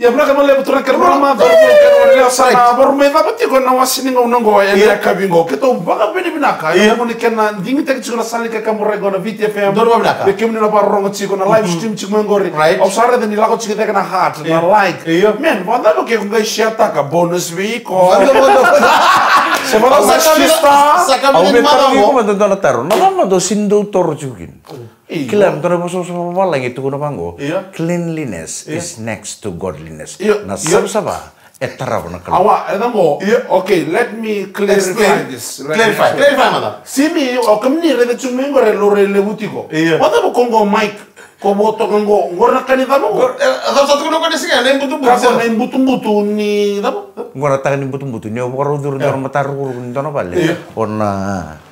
Ya beraka no lebu turun kerma ma dorbo kan wala sana borme ta pati ko na wasini ngo ya kabingo keto baka beni binaka ya mo ni kenna dingi tek chuna sali ka kamure go na VTFM dorbo binaka be kemni na barro ngo chiko na live stream chiko ngori o sare de ni lako chiko tek na heart na like men wanda ko ke ngai share ka bonus week ko semana sexista au betar ko ma dona taro na ma do sindo tor jugin Kilam tara boso so walang itu kuno pango. Cleanliness is next to godliness. Na sama etara na kalau. Awa, edango. Okay, let me clarify this. Clarify mana? Simi o kamni rede chumengo re lore lebutiko. Wada bo kongo mic ko boto kongo ngorna kanita mo. Satu kuno kan sih nen butuh-butuh. Kako nen butuh-butuh ni dabo. Ngora tangan butuh-butuh ni obo dur mataru ndono bale. Ona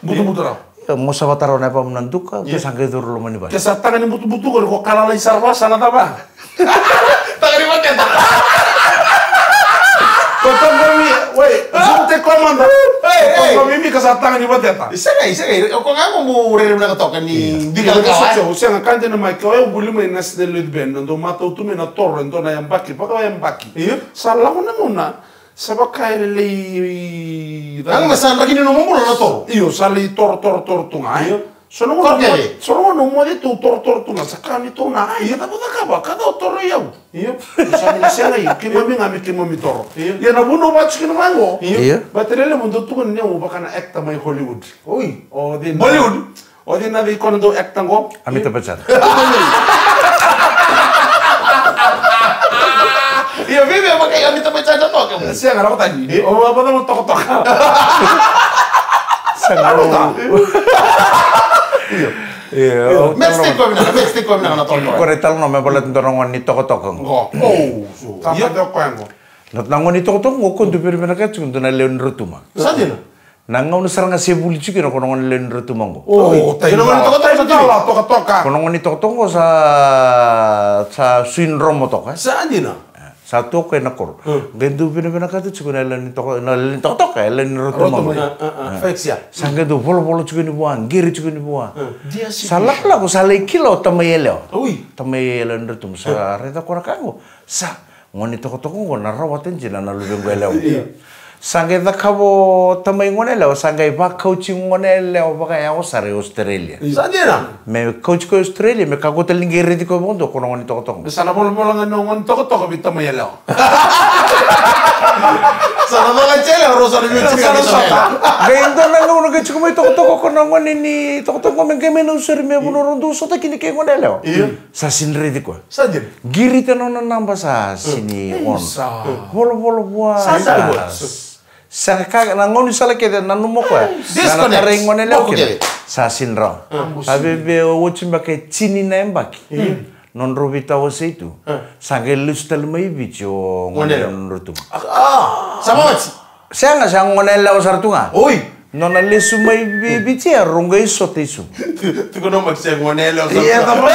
butuh-butuh ra. Mo sa bataro na pa menentuka ke sangke dur lo mani bale. Kesa tangan butuh-butuh ko kalala isarwa sana taba. Tangan di mana ta? Kotong kami, wait, zoom te komanda. Kotong kami mi kesa tangan di bateta. Isa nga, ko nga mo rere na katokan ni di ka ka. Usia nga kante na mai ko e bulima ina se de ben ndo mato tu me na torre ndo na yambaki, paka yambaki. Sala ko na muna. Saba kaili. Ang masan lagi ni no mo na to. Iyo sali tor tunga. Sono no mo di tu tor tunga sakani to na. Iya ta bota ka kada tor yau. Iyo. Sali sela iyo ki mami tor. Ya na buno ba chikin mango. Iyo. Baterele mo do tu ne mo baka na acta mai Hollywood. Oi. O di Bollywood. O di na di kono do acta ngo. Amita Bachchan. Iya, vive pakai kami tempat saja toh kamu. Siang apa tadi? Oh, apa tuh tok. Sangat. Iya. Mesti kau mina na toh. Koretal no me boleh ndorongan ni toko-toko. Oh, sama do ko ngo. Nangon ni toko-toko ngokon tu pera ka chung na leon rutuma. Sadina. Nangon sarang sebuli chiki no konon leon rutuma ngo. Oh, tayo no toko. Konon ni toko-toko sa syndrome to ka. Sadina. Satu ko na kor. Gendu pina ka tu chukuna leon toko ka leon rutuma. Fexia. Sangge do bolo chukuni buang, giri chukuni buang. Salah la ko salai kilo tamayelo. Ui, tamayelo rutuma sa reta ko kango. Sa ngoni toko-toko ngo na rawaten jina na lubeng gweleo. Sangge da kabo tamay ngone leo sangge ba coaching ngone leo ba kaya ko sare Australia. Sadina. Me coach ko Australia me kago telingi redi ko bondo ko ngoni toko-toko. Sana bol nga ngon toko bita mayelo. Sana ba kachela rosa ni bitu ka sana. Gendo na ngono ke chukuma toko-toko ko ngoni ni toko-toko me keme no sir me buno rondo so ta kini ke ngone leo. Sa sinre di ko. Sadin. Giri tanono namba sa sini on. Bolo bua. Saka nangon sala ke na numo ko. Sana kareng ngone leo ke. Sa sinra. Sabe be wochimba ke chini na embaki. Non robita wose itu. Sange lustal mai bicho ngone rutum. Sama machi. Sanga sang ngone leo sartunga. Oi. Non alle su mai bichi rungai sote isu. Tu kono machi ngone leo sartunga. Iya ta ba.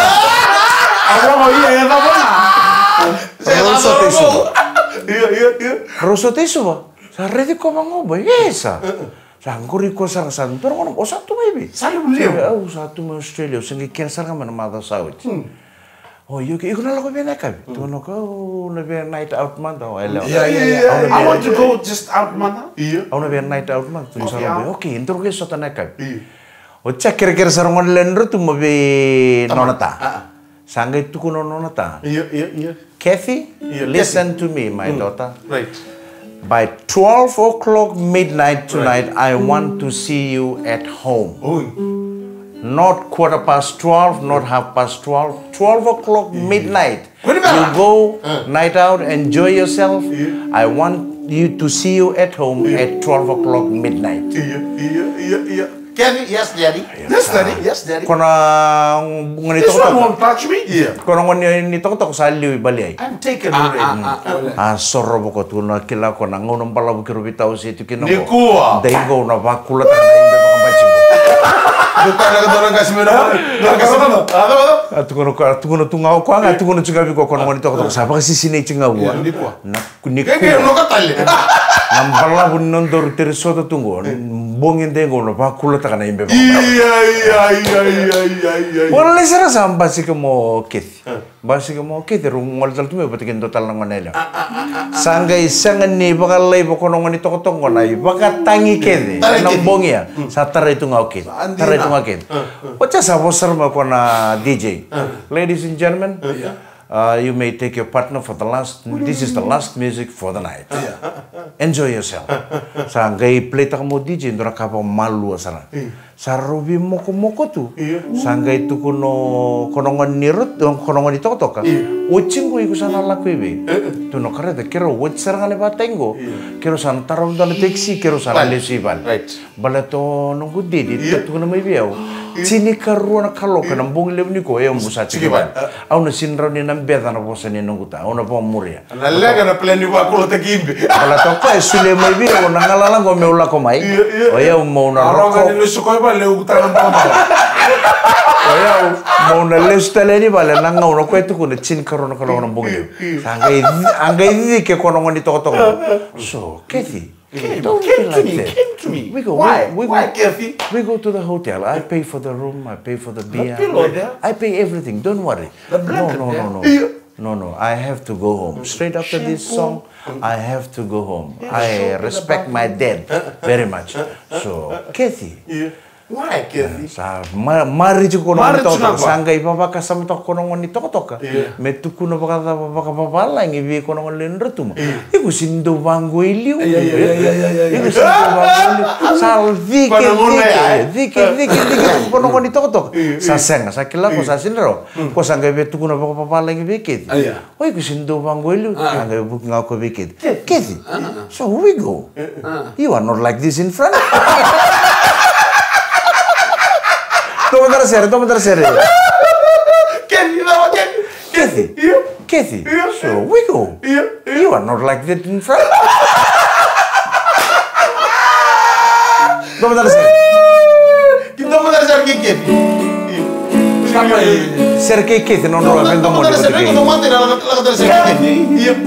Ako iya ta ba. Rosote isu. Iya. Rosote isu ba. Sarre ko mango ba esa. Sangkuri ko sang santor kono o satu maybe. Sali bulio. Oh satu ma Australia singi ken sarga man ma da saut. Oh you ke ikuna lo be na ka. Tu no ko no be night out man da ela. Yeah. I want to go just out man. Iya. Ono be night out man tu sarga. Okay, intro ke sota na ka. O chakir sarngon lenro tu mo be nonata. Sangai tu kuno nonata. Iya. Kathy, listen to me my daughter. Right. By 12 o'clock midnight tonight, I want to see you at home. Not 12:15, not 12:30, 12 o'clock midnight. You go night out, enjoy yourself. I want you to see you at home at 12 o'clock midnight. Iya. Kathy, yes, Daddy. Yes, Daddy. Kona ngoni This one tok won't touch me. Iya. Kona ngoni tok saliu baliai. I'm taken already. Sorro boko tu na kila kona ngono pala bukiru bitau si tu kino. Nikua. Dengo na bakula ta na imbe pakambachingo. Bukan nak dorang kasih mana? Dorang kasih mana? Ada. Atugono tungau ko anga atugono chingabi ko kona ngoni tok sapa kasi sine chingabu. Nikua. Na Kayak no katali. Nambala bun non dor tersoto tungo. Bongin dengo na bakula ta na imbe. Iya. Wala sira samba si mo kith. Basi mo kita rung ngol tal tume batikin total nang manela. Sanggai sangan ni bakal lay bokonong ni tokotong ko nai baka tangi kede nang bongia sa tara itu ngaukin. Tara itu ngaukin. Wacha sa bosar mo ko na DJ. Ladies and gentlemen, you may take your partner for the last. This is the last music for the night. Enjoy yourself. Sanggai play tak mo DJ ndora kapang malu asana. Sarubi moko tu. Sanggai tu konongan nirut konongan itu toka. Watching ko iku sana laku ibe. Tu no kare de kero watch sarangane batengo. Kero sana tarom dale taxi kero sana lesiban. Balato nunggu didi tu na may biao. Sini karuana kalau kana bong lem ni ko e musa chikiban. Au na sinra ni nam beda na bosa ni nunguta. Au na po muria. Na lega na plan ni ba ko ta kimbe. Balato ko sule may biao na ngalala ko me ula ko mai. O ya mo na roko. Leu tangan pama. Oya mau na lista leni bale nanga uno ko itu kuna chin karona karona bongi. Anggai ini ke kono ngoni toko toko. So Kathy, don't feel like that. We go. Why Kathy? We go to the hotel. I pay for the room. I pay for the beer. There? I pay everything. Don't worry. No. I have to go home. Straight after this song, I have to go home. I respect my dad very much. So Kathy. Why Kathy? Sa mari juko no toka sanggai papa kasam to kono ngoni toka metuku no baka pala ngi vi kono ngoni nretum iku sindo bango iliu iku sindo bango salvi ke kono ngoni toka sa senga sa kila ko sa sinro ko sanggai metuku no baka pala ngi vikit o iku sindo bango iliu sanggai buk ngako vikit Kathy, so we go. You are not like this in front. Toma tercera. Kathy. So we go. You are not like that in front. Toma tercera. Kita mau tercera Kathy. Serke Kathy non lo avendo mo.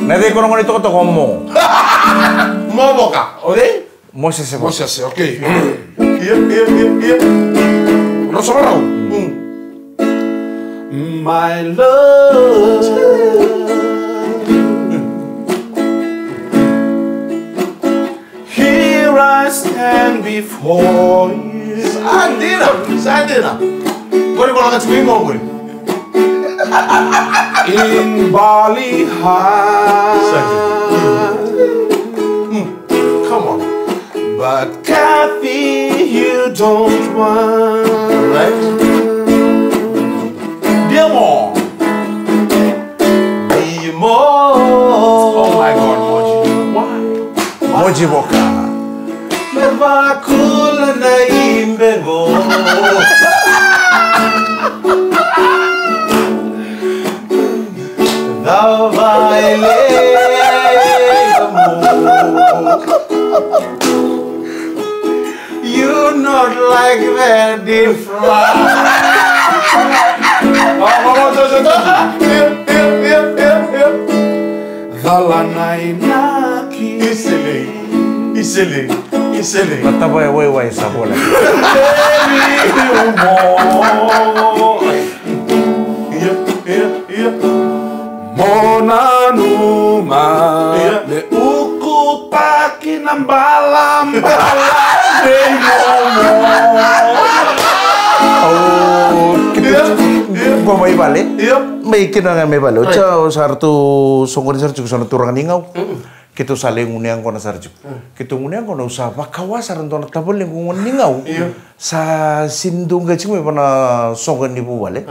Nade kono ngoni toko mo. Mo boka. Ode? Mo se, okay. Iya. Rosario. My love, here I stand before you. Sandina. Kau kalau kat sini mau kau? In Bali High. Come on. But Kathy, you don't want. Right? Dear more. Oh my God, Moji. Why? Moji boka. Leva kula na imbego. You're not like that in front. Isele. Mataba ya wewe sabola. Mona numa le uku taki ng balam Gua may balik. May kinangan may balik. Cha sartu songkon sartu sana turang ningaw. Kita saling uniang kona sarju. Kita uniang kona usah bakawa saran tona tabel yang kungon ningaw. Sa sindung gacing may pana songkon ni bu balik.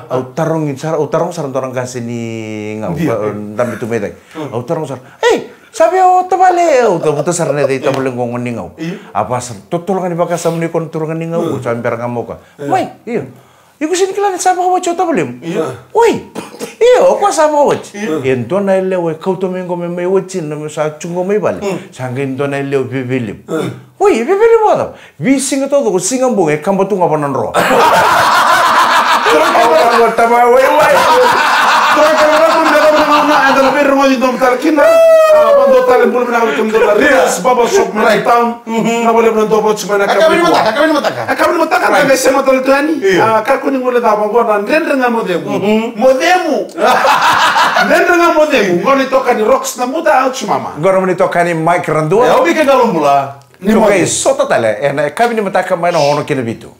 Au tarong saran tona kasi ni ngaw. Dami tu meday. Au tarong sar. Hey, sabi o tabale. Au tabuta saran day tabel yang kungon ningaw. Apa sar tutulungan ni baka sa muni kon turangan ningaw. Sabi perang mo ka. Wai, iyo. Iku sin kilan sa baka wacho tabelem. Wai. Iyo, ko sa bawat. Ento na lewe kau to mengo me wachin na sa chungo may bali. Sangin to na lewe bibilip. Oi, bibilip mo. Vi singa to ko singa bunge kambatunga panan ro. Orang tama wai. Kau kalau pun ada mana ada lebih rumah di tempat kina. Apa kali boleh nak kami dolar rias baba shop mana town na boleh menonton bot mana kami mataka kami mataka na Sema tol tuani kako ni ngole da bango na Dredre nga modemu Dredre nga modemu ngone toka ni rocks na muda out mama Agora me toca ni Mike Randua. Obi ke galon mula Toca sota tale, kami ni mataka mai no hono kene bitu.